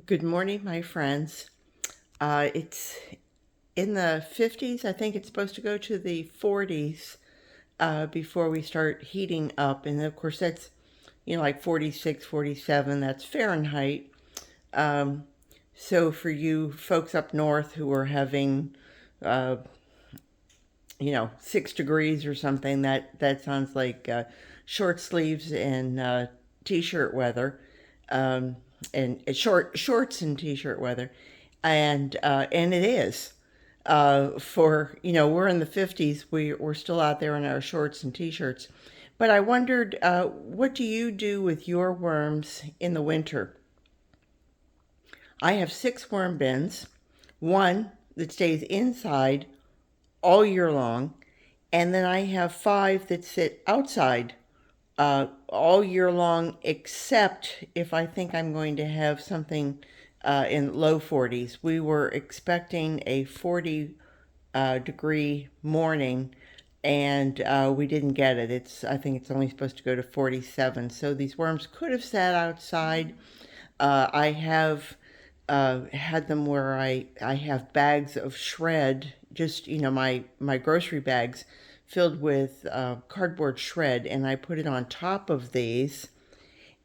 Good morning, my friends. It's in the 50s. I think it's supposed to go to the 40s before we start heating up. And of course, that's, like 46, 47. That's Fahrenheit. Um, so for you folks up north who are having, uh, 6 degrees or something, that sounds like short sleeves and t-shirt weather, and shorts and t-shirt weather, and it is. For we're in the 50s. We're still out there in our shorts and t-shirts. But I wondered, what do you do with your worms in the winter? I have 6 worm bins, one that stays inside all year long, and then I have 5 that sit outside all year long, except if I think I'm going to have something in low 40s. We were expecting a 40 degree morning, and we didn't get it. I think it's only supposed to go to 47. So these worms could have sat outside. I have had them where I have bags of shred, just my grocery bags filled with cardboard shred, and I put it on top of these.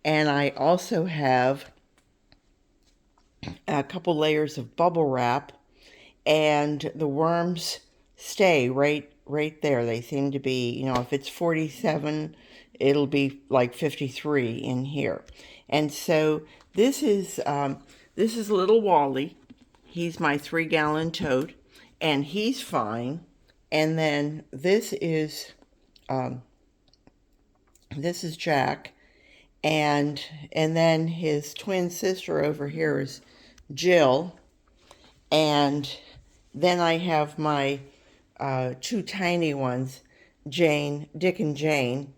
And I also have a couple layers of bubble wrap, and the worms stay right there. They seem to be, if it's 47, it'll be like 53 in here. And so this is this is little Wally. He's my 3-gallon tote, and he's fine. And then this is Jack, and then his twin sister over here is Jill, and then I have my 2 tiny ones, Dick and Jane,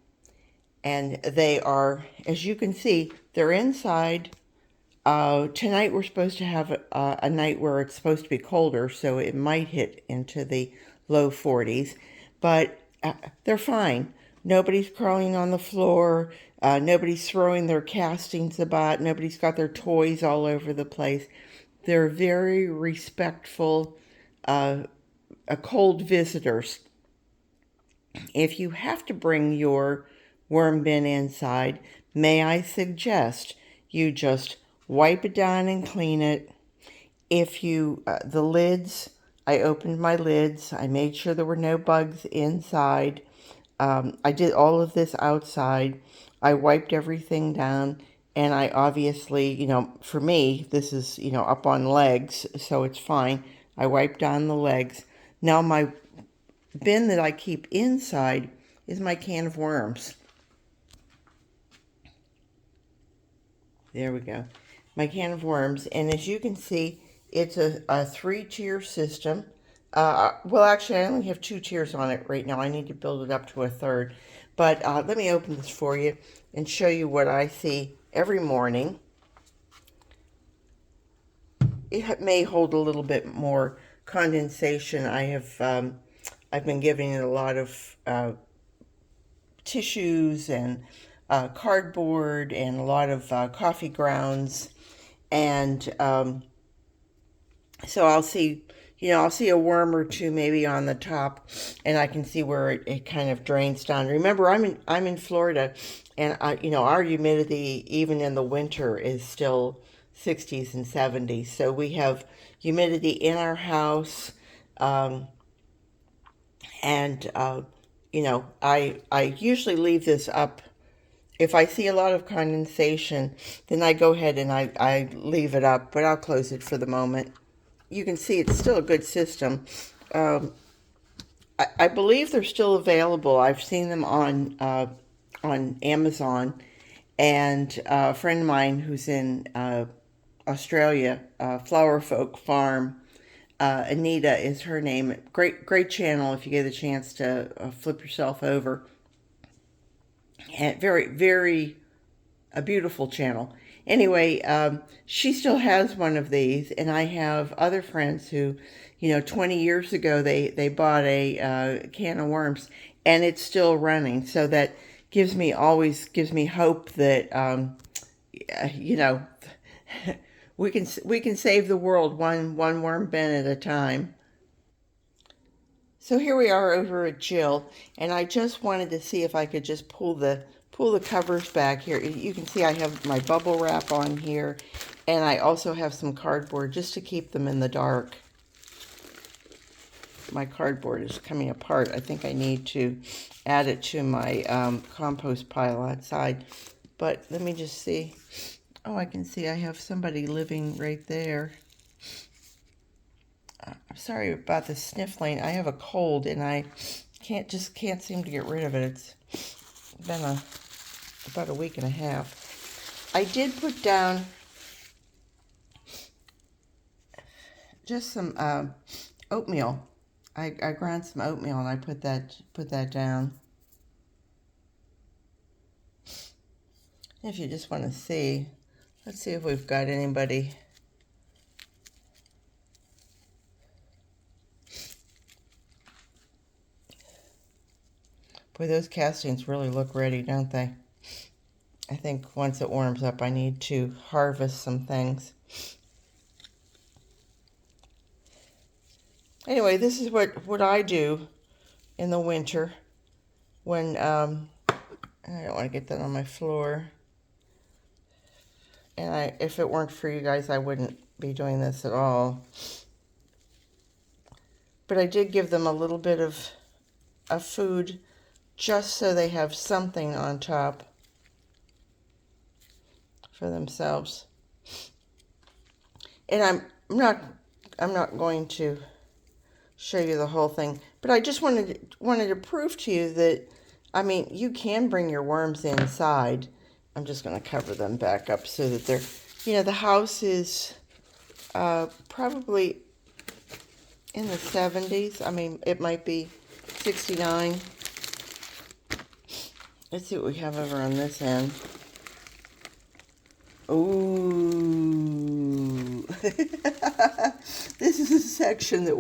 and they are, as you can see, they're inside. Tonight we're supposed to have a night where it's supposed to be colder, so it might hit into the low 40s, but they're fine. Nobody's crawling on the floor. Nobody's throwing their castings about. Nobody's got their toys all over the place. They're very respectful, cold visitors. If you have to bring your worm bin inside, may I suggest you just wipe it down and clean it. The lids, I opened my lids. I made sure there were no bugs inside. I did all of this outside. I wiped everything down, and I obviously, for me, this is, up on legs, so it's fine. I wiped down the legs. Now my bin that I keep inside is my can of worms. There we go. My can of worms. And as you can see, it's a 3-tier system. Well, actually, I only have 2 tiers on it right now. I need to build it up to a third. But let me open this for you and show you what I see every morning. It may hold a little bit more condensation. I've been giving it a lot of tissues and cardboard and a lot of coffee grounds, and so I'll see a worm or two maybe on the top, and I can see where it kind of drains down. Remember, I'm in Florida, and our humidity even in the winter is still 60s and 70s. So we have humidity in our house, and I usually leave this up. If I see a lot of condensation, then I go ahead and I leave it up, but I'll close it for the moment. You can see it's still a good system. I believe they're still available. I've seen them on Amazon, and a friend of mine who's in Australia, Flower Folk Farm, Anita is her name. Great channel if you get a chance to flip yourself over. And very a beautiful channel. Anyway, she still has one of these, and I have other friends who, 20 years ago they bought a can of worms, and it's still running. So that always gives me hope that, you know, we can save the world one worm bin at a time. So here we are over at Jill, and I just wanted to see if I could just pull the covers back here. You can see I have my bubble wrap on here, and I also have some cardboard just to keep them in the dark. My cardboard is coming apart. I think I need to add it to my compost pile outside. But let me just see. Oh, I can see I have somebody living right there. I'm sorry about the sniffling. I have a cold and I can't seem to get rid of it. It's been about a week and a half. I did put down just some oatmeal. I ground some oatmeal and I put that down. If you just want to see, let's see if we've got anybody. Boy, those castings really look ready, don't they? I think once it warms up, I need to harvest some things. Anyway, this is what I do in the winter when I don't want to get that on my floor. And if it weren't for you guys, I wouldn't be doing this at all. But I did give them a little bit of food just so they have something on top for themselves. And I'm not going to show you the whole thing, but I just wanted to prove to you that, I mean, you can bring your worms inside. I'm just going to cover them back up so that they're, the house is probably in the 70s. I mean, it might be 69. Let's see what we have over on this end. Ooh. This is a section that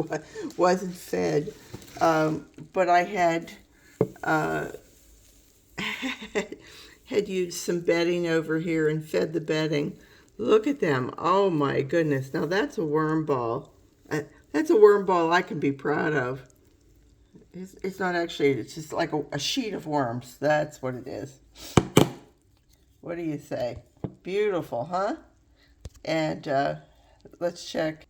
wasn't fed. But I had had used some bedding over here and fed the bedding. Look at them. Oh my goodness. Now that's a worm ball. That's a worm ball I can be proud of. It's not actually, it's just like a sheet of worms. That's what it is. What do you say? Beautiful, huh? And let's check.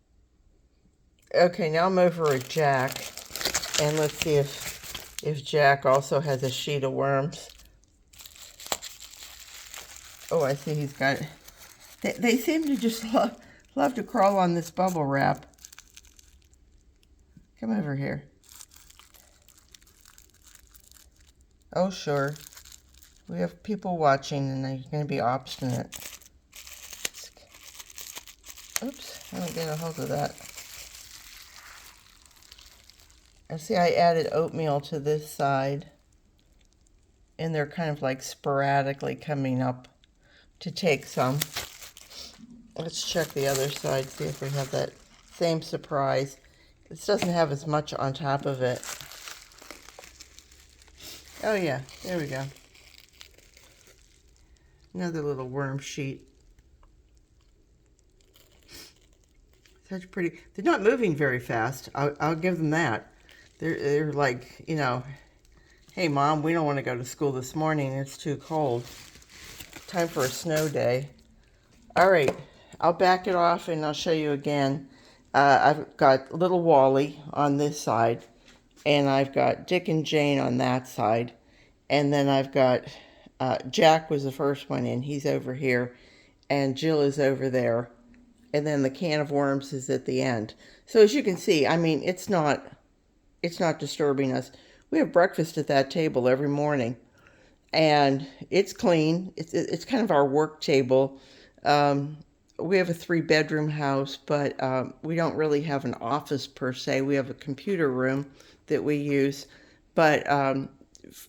Okay, now I'm over at Jack. And let's see if Jack also has a sheet of worms. Oh, I see he's got... They seem to just love to crawl on this bubble wrap. Come over here. Oh, sure. We have people watching and they're going to be obstinate. Oops, I don't get a hold of that. I see I added oatmeal to this side. And they're kind of like sporadically coming up to take some. Let's check the other side, see if we have that same surprise. This doesn't have as much on top of it. Oh yeah, there we go. Another little worm sheet. Such pretty. They're not moving very fast. I'll give them that. They're like, hey Mom, we don't want to go to school this morning. It's too cold. Time for a snow day. All right, I'll back it off and I'll show you again. I've got little Wally on this side, and I've got Dick and Jane on that side, and then I've got Jack was the first one in. He's over here, and Jill is over there, and then the can of worms is at the end. So as you can see, I mean, it's not disturbing us. We have breakfast at that table every morning, and it's clean. It's kind of our work table. We have a 3-bedroom house, but we don't really have an office per se. We have a computer room that we use, but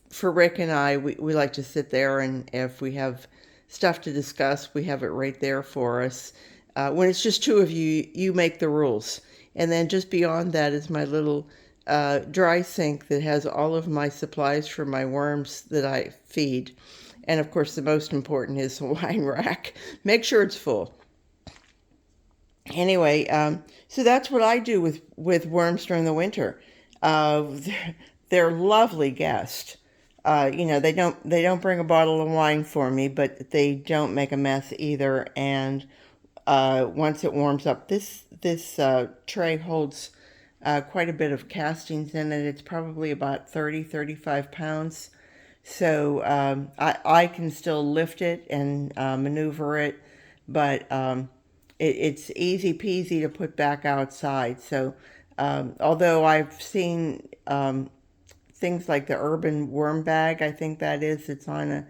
for Rick and I, we like to sit there, and if we have stuff to discuss, we have it right there for us. When it's just two of you, you make the rules. And then just beyond that is my little dry sink that has all of my supplies for my worms that I feed. And of course, the most important is the wine rack. Make sure it's full. Anyway, so that's what I do with worms during the winter. They're lovely guests. They don't bring a bottle of wine for me, but they don't make a mess either. And once it warms up, this tray holds quite a bit of castings in it. It's probably about 35 pounds. So I can still lift it and maneuver it, but it's easy peasy to put back outside. So although I've seen things like the urban worm bag, I think that is, it's on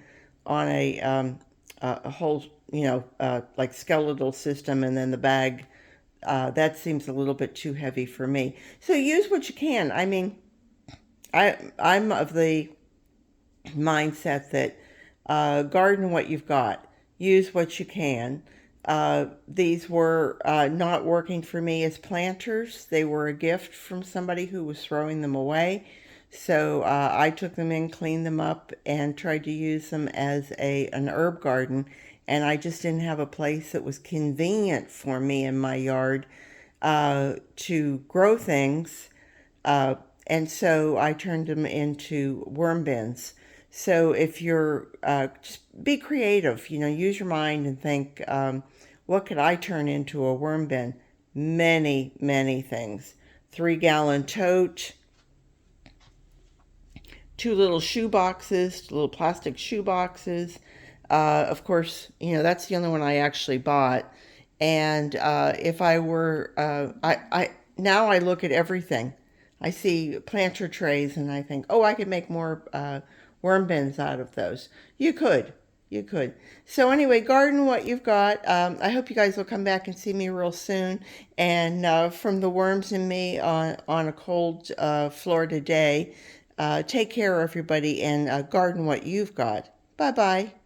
a whole, like skeletal system, and then the bag, that seems a little bit too heavy for me. So use what you can. I mean, I'm of the mindset that garden what you've got, use what you can. These were not working for me as planters. They were a gift from somebody who was throwing them away. So I took them in, cleaned them up, and tried to use them as an herb garden. And I just didn't have a place that was convenient for me in my yard to grow things. Uh, and so I turned them into worm bins. So if you're, just be creative, use your mind and think, what could I turn into a worm bin? Many, many things. 3-gallon tote, two little shoe boxes, little plastic shoe boxes. Of course, that's the only one I actually bought. And if I were, now I look at everything. I see planter trays and I think, oh, I could make more worm bins out of those. You could. You could. So anyway, garden what you've got. I hope you guys will come back and see me real soon. And from the worms in me on a cold Florida day, take care, everybody, and garden what you've got. Bye bye.